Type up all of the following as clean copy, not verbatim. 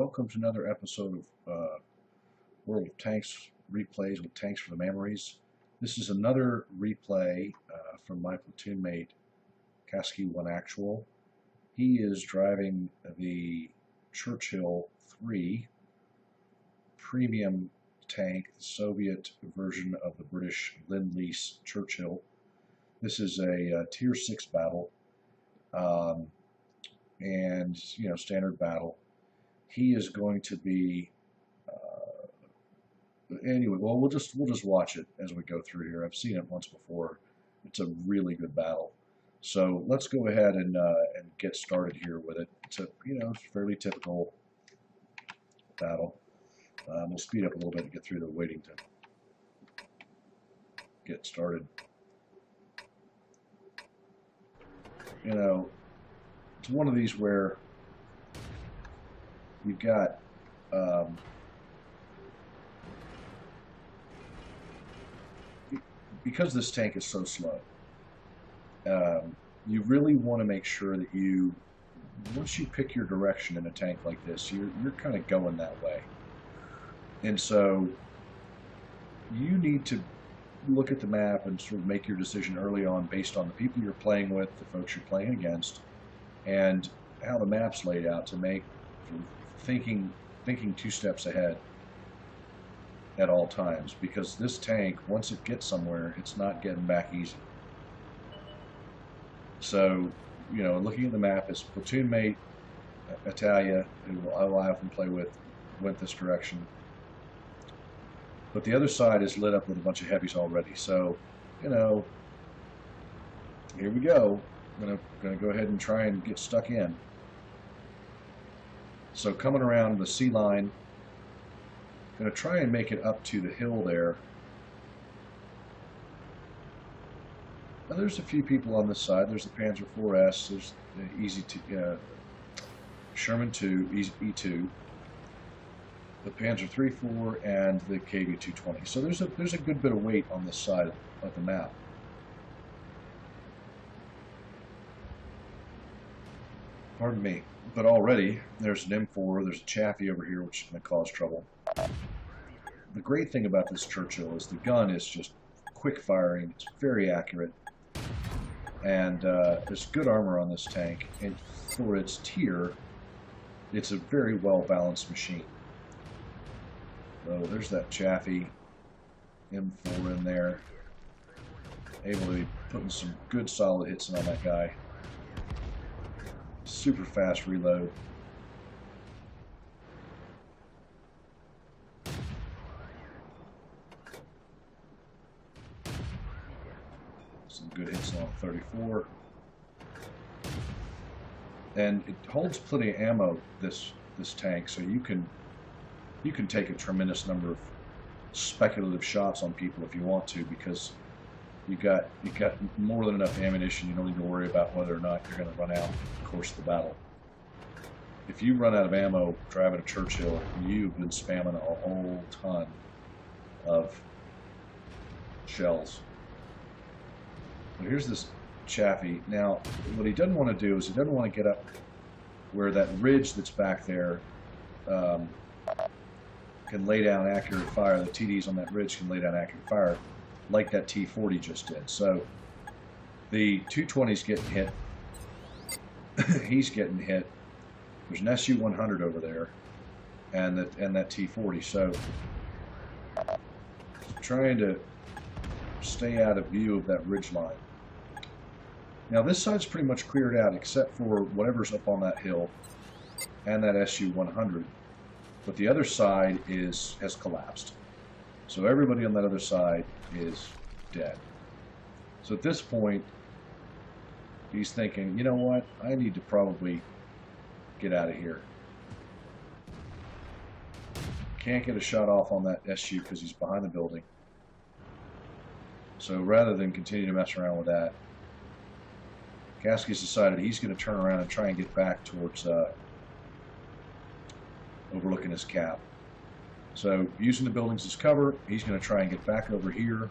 welcome to another episode of World of Tanks replays with Tanks for the Memories. This is another replay from my platoon mate, Kasky 1 Actual. He is driving the Churchill 3 premium tank, the Soviet version of the British Lend-Lease Churchill. This is a Tier 6 battle, and standard battle. He is going to be anyway. Well, we'll just watch it as we go through here. I've seen it once before. It's a really good battle. So let's go ahead and get started here with it. It's a fairly typical battle. We'll speed up a little bit to get through the waiting to get started. It's one of these where you've got because this tank is so slow, you really want to make sure that once you pick your direction in a tank like this, you're kind of going that way. And so you need to look at the map and sort of make your decision early on based on the people you're playing with, the folks you're playing against, and how the map's laid out to make thinking 2 steps ahead at all times, because this tank, once it gets somewhere, it's not getting back easy. So, looking at the map, his platoon mate, Italia, who I will often play with, went this direction. But the other side is lit up with a bunch of heavies already. So, here we go. I'm gonna go ahead and try and get stuck in. So coming around the sea line, I'm going to try and make it up to the hill there. Now there's a few people on this side. There's the Panzer IVS. There's the Sherman 2, E2, the Panzer III-4, and the KV-220. So there's a good bit of weight on this side of the map. Pardon me, but already there's an M4, there's a Chaffee over here, which is going to cause trouble. The great thing about this Churchill is the gun is just quick firing, it's very accurate, and there's good armor on this tank, and for its tier, it's a very well balanced machine. So there's that Chaffee M4 in there, able to be putting some good solid hits in on that guy. Super fast reload. Some good hits on 34. And it holds plenty of ammo, this tank, so you can take a tremendous number of speculative shots on people if you want to, because you got more than enough ammunition. You don't need to worry about whether or not you're going to run out in the course of the battle. If you run out of ammo driving a Churchill, you've been spamming a whole ton of shells. But here's this Chaffee. Now, what he doesn't want to do is he doesn't want to get up where that ridge that's back there can lay down accurate fire. The TDs on that ridge can lay down accurate fire, like that T-40 just did. So the 220's getting hit. He's getting hit. There's an Su-100 over there, and that T-40. So trying to stay out of view of that ridge line. Now this side's pretty much cleared out except for whatever's up on that hill and that Su-100. But the other side has collapsed. So everybody on that other side is dead. So at this point, he's thinking, you know what, I need to probably get out of here. Can't get a shot off on that SU because he's behind the building. So rather than continue to mess around with that, Kasky's decided he's going to turn around and try and get back towards overlooking his cap. So using the buildings as cover, he's going to try and get back over here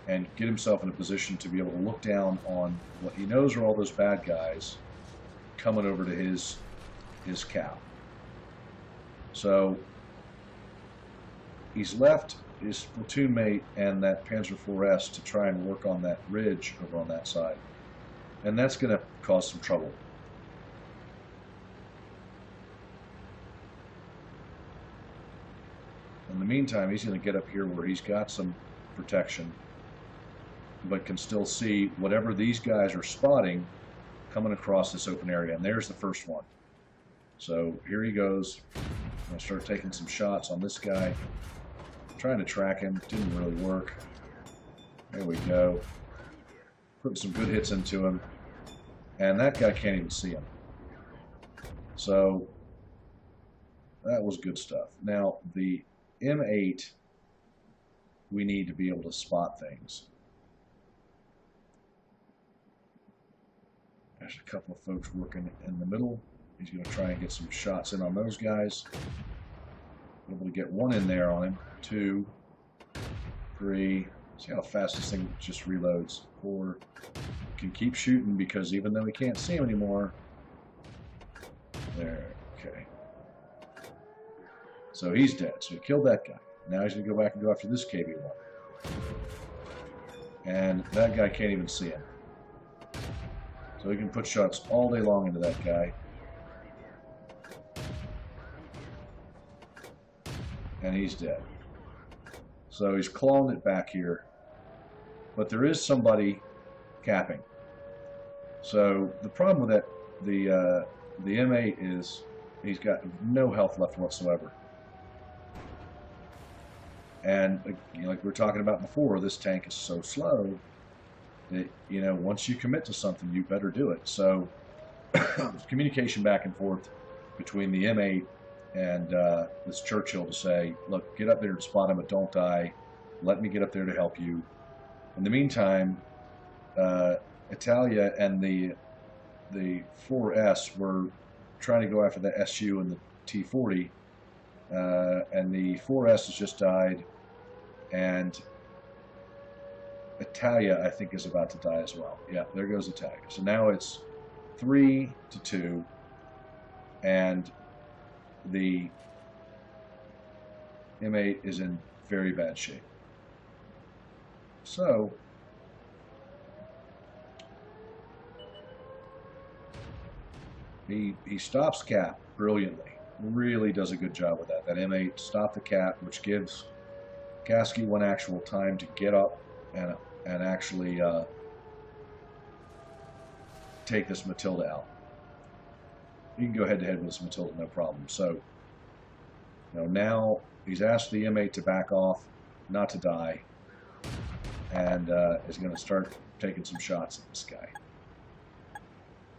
and get himself in a position to be able to look down on what he knows are all those bad guys coming over to his cap. So he's left his platoon mate and that Panzer IVS to try and work on that ridge over on that side. And that's going to cause some trouble. In the meantime, he's going to get up here where he's got some protection, but can still see whatever these guys are spotting coming across this open area. And there's the first one. So here he goes. I'm going to start taking some shots on this guy. Trying to track him. Didn't really work. There we go. Putting some good hits into him. And that guy can't even see him. So that was good stuff. Now the M8, we need to be able to spot things. There's a couple of folks working in the middle. He's going to try and get some shots in on those guys. Able to get one in there on him. 2, 3. See how fast this thing just reloads. 4. Can keep shooting because even though he can't see him anymore. There. Okay. So he's dead. So he killed that guy. Now he's going to go back and go after this KV-1. And that guy can't even see him. So he can put shots all day long into that guy. And he's dead. So he's clawing it back here. But there is somebody capping. So the problem with that, the M8 is he's got no health left whatsoever. And you know, like we were talking about before, this tank is so slow that, you know, once you commit to something, you better do it. So there's communication back and forth between the M8 and this Churchill to say, look, get up there and spot him, but don't die. Let me get up there to help you. In the meantime, Italia and the 4S were trying to go after the SU and the T-40, and the 4S has just died, and Italia, I think, is about to die as well. Yeah, there goes Italia. So now it's 3-2, and the M8 is in very bad shape. So he stops cap brilliantly. Really does a good job with that. That M8 stopped the cap, which gives Kasky one actual time to get up and actually take this Matilda out. You can go head to head with this Matilda, no problem. So, you know, now he's asked the M8 to back off, not to die, and is going to start taking some shots at this guy.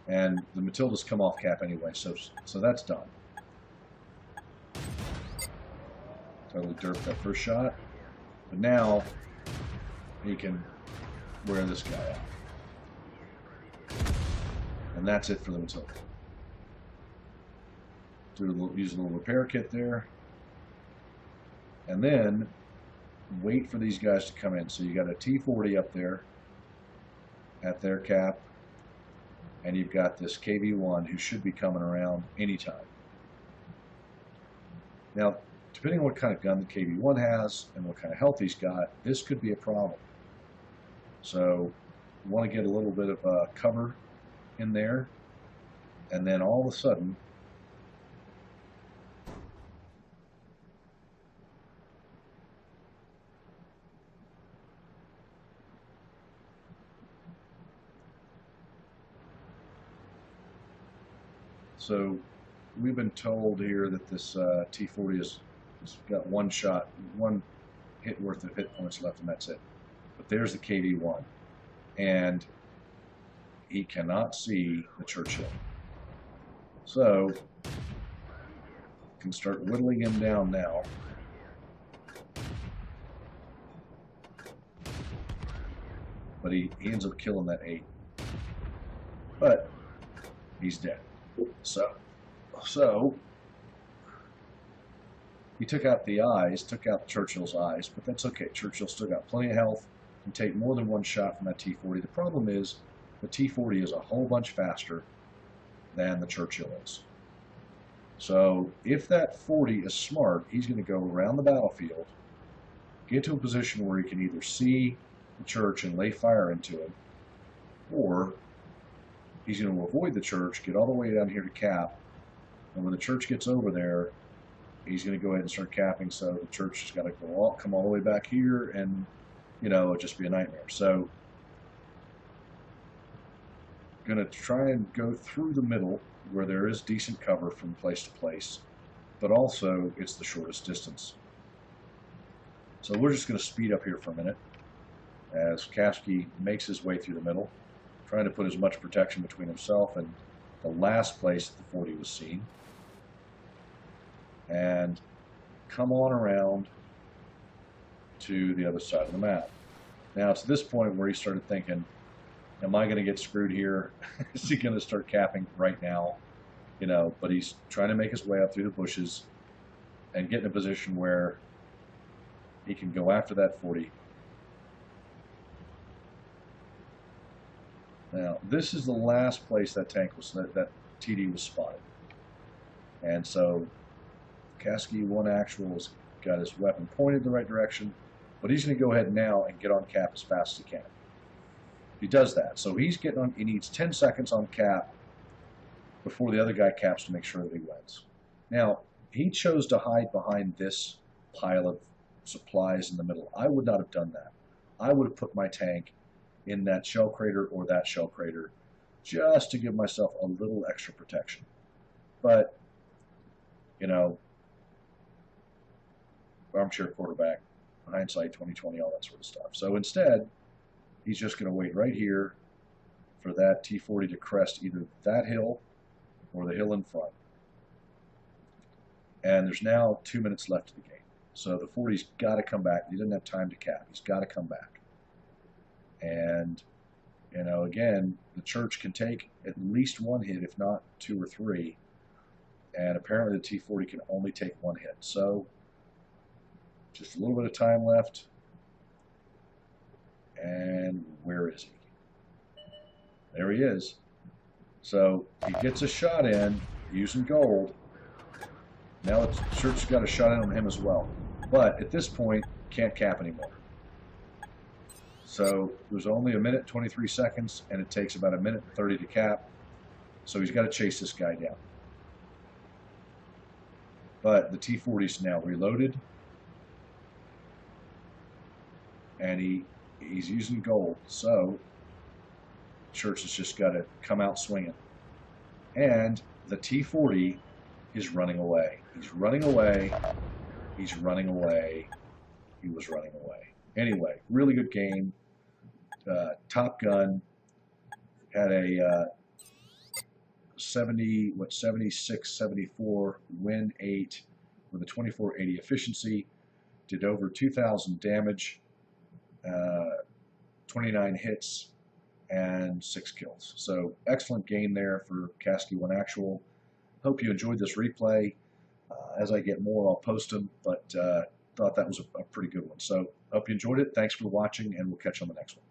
And the Matilda's come off cap anyway, so that's done. Totally derped that first shot, but now he can wear this guy out, and that's it for the Matilda. Use a little repair kit there, and then wait for these guys to come in. So you got a T-40 up there at their cap, and you've got this KV-1 who should be coming around anytime. Now, depending on what kind of gun the KV-1 has and what kind of health he's got, this could be a problem. So you want to get a little bit of cover in there, and then all of a sudden, so we've been told here that this T-40 has got one shot, one hit worth of hit points left, and that's it. But there's the KV-1, and he cannot see the Churchill. So can start whittling him down now. But he ends up killing that 8. But he's dead. So he took out the eyes, took out Churchill's eyes, but that's okay. Churchill still got plenty of health and take more than one shot from that T-40. The problem is the T-40 is a whole bunch faster than the Churchill is. So if that 40 is smart, he's going to go around the battlefield, get to a position where he can either see the church and lay fire into it, or he's going to avoid the church, get all the way down here to cap, and when the church gets over there, he's going to go ahead and start capping. So the church has got to come all the way back here, and it'll just be a nightmare. So going to try and go through the middle where there is decent cover from place to place, but also it's the shortest distance. So we're just going to speed up here for a minute as Kasky makes his way through the middle, trying to put as much protection between himself and the last place that the 40 was seen. And come on around to the other side of the map. Now it's this point where he started thinking, am I going to get screwed here? Is he going to start capping right now? But he's trying to make his way up through the bushes and get in a position where he can go after that 40. Now, this is the last place that that TD was spotted. And so Kasky 1 Actual has got his weapon pointed in the right direction, but he's going to go ahead now and get on cap as fast as he can. He does that. So he's getting on, he needs 10 seconds on cap before the other guy caps to make sure that he wins. Now, he chose to hide behind this pile of supplies in the middle. I would not have done that. I would have put my tank in that shell crater or that shell crater just to give myself a little extra protection. But, armchair quarterback, hindsight 2020, all that sort of stuff. So instead, he's just going to wait right here for that T-40 to crest either that hill or the hill in front. And there's now 2 minutes left of the game. So the 40's got to come back. He doesn't have time to cap. He's got to come back. And, again, the church can take at least 1 hit, if not 2 or 3. And apparently the T-40 can only take 1 hit. So just a little bit of time left. And where is he? There he is. So he gets a shot in using gold. Now the church's got a shot in on him as well. But at this point, can't cap anymore. So there's only 1 minute 23 seconds, and it takes about 1 minute 30 to cap. So he's got to chase this guy down. But the T-40's now reloaded. And he's using gold, so Church has just got to come out swinging. And the T-40 is running away. He's running away. He's running away. He was running away. Anyway, really good game. Top Gun had a 76, 74, win 8 with a 2480 efficiency. Did over 2,000 damage. 29 hits and 6 kills. So excellent game there for Kasky 1 Actual. Hope you enjoyed this replay. As I get more, I'll post them, but thought that was a pretty good one. So hope you enjoyed it. Thanks for watching, and we'll catch you on the next one.